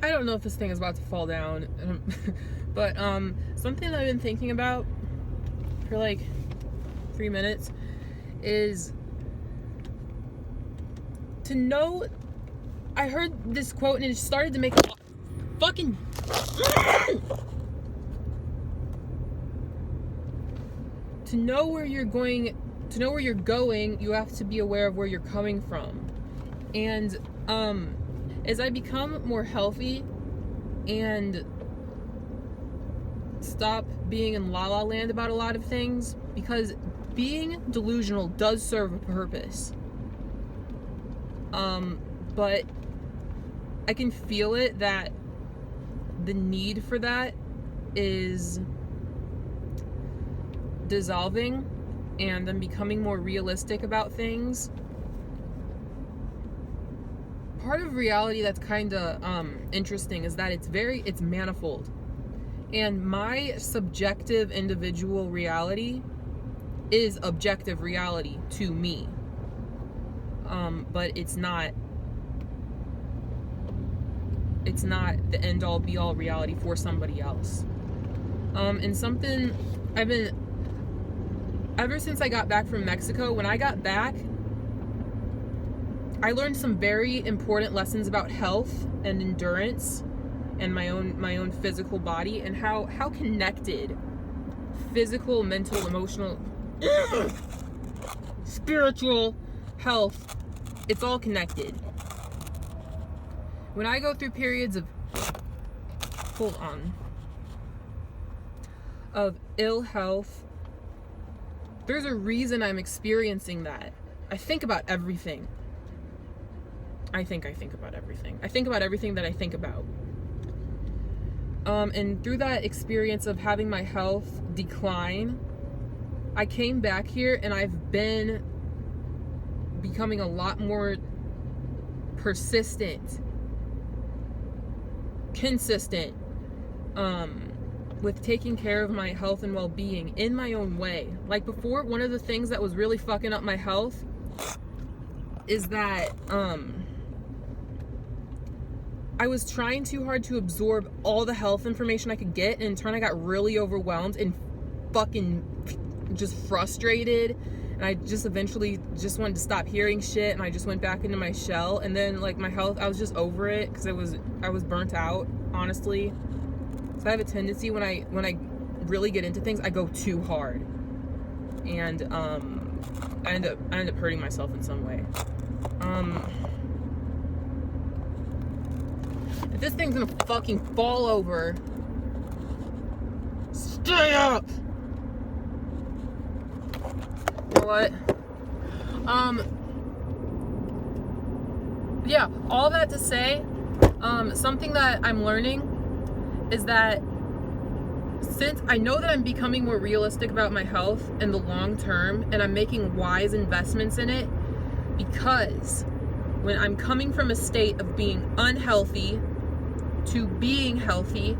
I don't know if this thing is about to fall down, but something that I've been thinking about for like 3 minutes is to know. I heard this quote and it started to make fucking to know where you're going, you have to be aware of where you're coming from. And as I become more healthy and stop being in la la land about a lot of things, because being delusional does serve a purpose, but I can feel it that the need for that is dissolving, and I'm becoming more realistic about things. Part of reality that's kind of interesting is that it's manifold, and my subjective individual reality is objective reality to me, but it's not the end all be all reality for somebody else. And something I've been, ever since I got back from Mexico, when I got back, I learned some very important lessons about health and endurance and my own physical body, and how connected physical, mental, emotional, spiritual health, it's all connected. When I go through periods of ill health, there's a reason I'm experiencing that. I think about everything. I think about everything. I think about everything that I think about. And through that experience of having my health decline, I came back here and I've been becoming a lot more persistent, consistent, with taking care of my health and well-being in my own way. Like before, one of the things that was really fucking up my health is that I was trying too hard to absorb all the health information I could get, and in turn I got really overwhelmed and fucking just frustrated, and I just eventually just wanted to stop hearing shit, and I just went back into my shell. And then like my health, I was just over it because I was burnt out, honestly. So I have a tendency when I really get into things, I go too hard, and I end up hurting myself in some way. If this thing's gonna fucking fall over, stay up. You know what? Yeah, all that to say, something that I'm learning is that since I know that I'm becoming more realistic about my health in the long term, and I'm making wise investments in it, because when I'm coming from a state of being unhealthy to being healthy,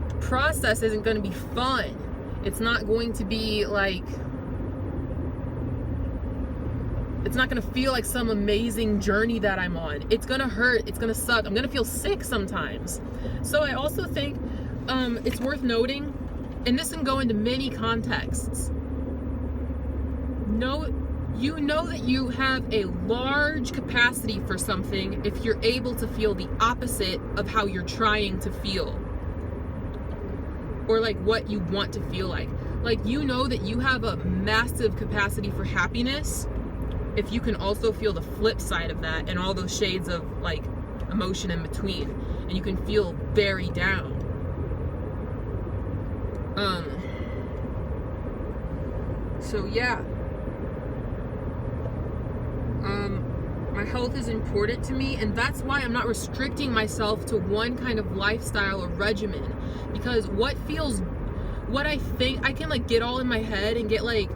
the process isn't going to be fun. It's not going to be like, it's not going to feel like some amazing journey that I'm on. It's going to hurt. It's going to suck. I'm going to feel sick sometimes. So I also think it's worth noting, and this can go into many contexts. You know that you have a large capacity for something if you're able to feel the opposite of how you're trying to feel, or like what you want to feel like. Like, you know that you have a massive capacity for happiness if you can also feel the flip side of that and all those shades of like emotion in between, and you can feel very down. So yeah, my health is important to me, and that's why I'm not restricting myself to one kind of lifestyle or regimen, because what I think, I can like get all in my head and get like,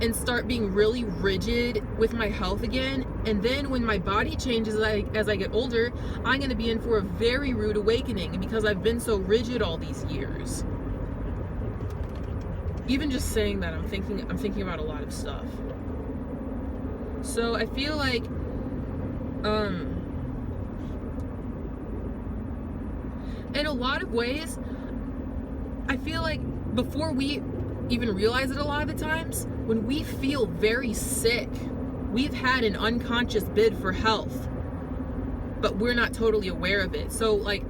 and start being really rigid with my health again, and then when my body changes as I get older, I'm going to be in for a very rude awakening, because I've been so rigid all these years. Even just saying that, I'm thinking about a lot of stuff. So I feel like in a lot of ways, I feel like before we even realize it, a lot of the times, when we feel very sick, we've had an unconscious bid for health, but we're not totally aware of it. So like,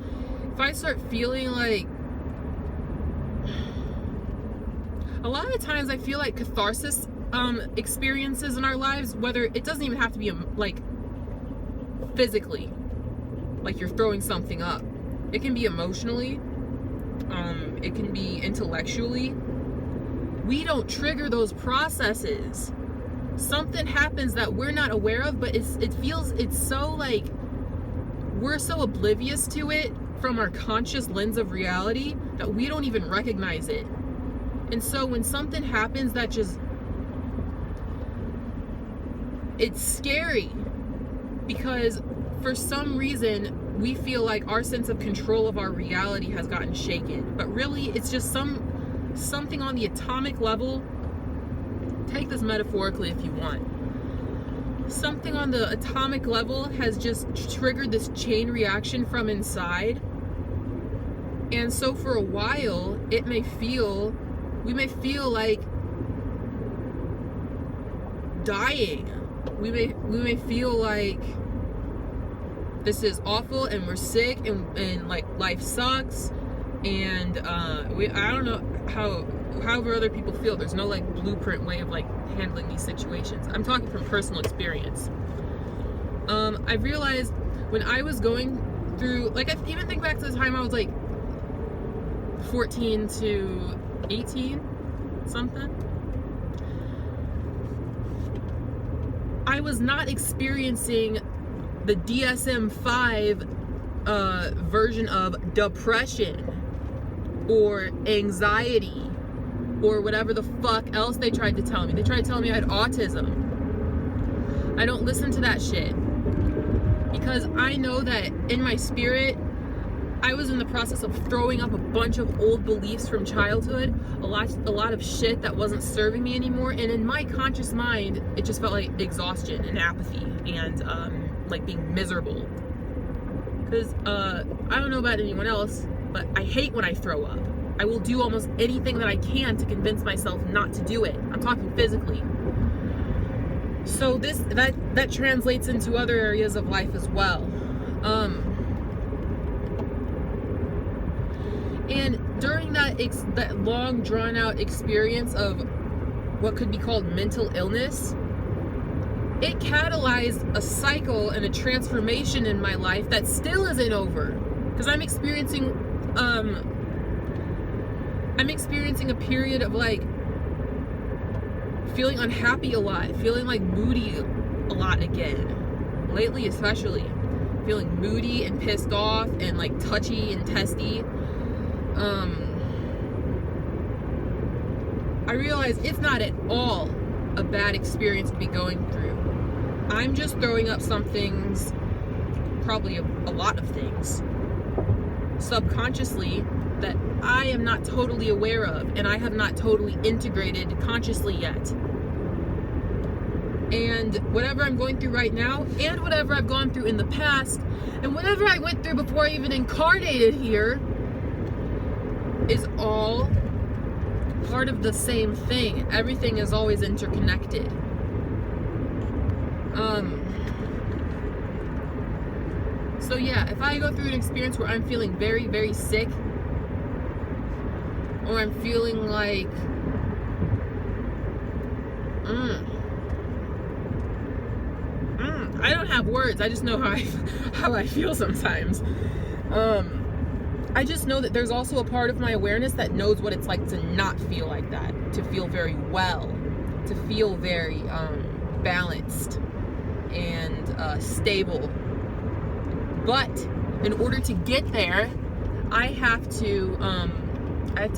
if I start feeling like, a lot of the times I feel like catharsis experiences in our lives, whether it doesn't even have to be like physically, like you're throwing something up. It can be emotionally, it can be intellectually. We don't trigger those processes. Something happens that we're not aware of, but it's so like, we're so oblivious to it from our conscious lens of reality that we don't even recognize it. And so when something happens that just, it's scary, because for some reason we feel like our sense of control of our reality has gotten shaken. But really, it's just something on the atomic level. Take this metaphorically if you want. Something on the atomic level has just triggered this chain reaction from inside. And so for a while, we may feel like dying. We may feel like this is awful and we're sick and like life sucks, and I don't know however other people feel. There's no like blueprint way of like handling these situations. I'm talking from personal experience. I realized when I was going through, like, I even think back to the time I was like 14 to 18 something, I was not experiencing the DSM-5 version of depression or anxiety or whatever the fuck else they tried to tell me. They tried to tell me I had autism. I don't listen to that shit, because I know that in my spirit, I was in the process of throwing up a bunch of old beliefs from childhood, a lot of shit that wasn't serving me anymore, and in my conscious mind, it just felt like exhaustion and apathy and like being miserable. Because I don't know about anyone else, but I hate when I throw up. I will do almost anything that I can to convince myself not to do it. I'm talking physically. So that translates into other areas of life as well. And during that long drawn out experience of what could be called mental illness, it catalyzed a cycle and a transformation in my life that still isn't over, because I'm experiencing a period of like feeling unhappy a lot, feeling like moody a lot again. Lately especially, feeling moody and pissed off and like touchy and testy. I realize it's not at all a bad experience to be going through. I'm just throwing up some things, probably a lot of things, subconsciously, that I am not totally aware of and I have not totally integrated consciously yet. And whatever I'm going through right now, and whatever I've gone through in the past, and whatever I went through before I even incarnated here, is all part of the same thing. Everything is always interconnected. So yeah, if I go through an experience where I'm feeling very, very sick, or I'm feeling like I don't have words, I just know how I feel sometimes. I just know that there's also a part of my awareness that knows what it's like to not feel like that, to feel very well, to feel very balanced and stable. But in order to get there, I have to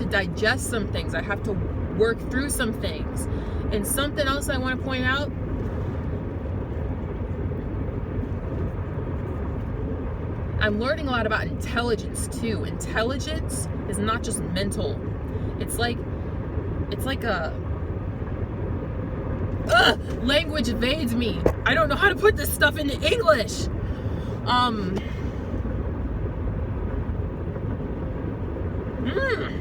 digest some things. I have to work through some things. And something else I want to point out, I'm learning a lot about intelligence too. Intelligence is not just mental. It's like a language evades me. I don't know how to put this stuff into English. Mm.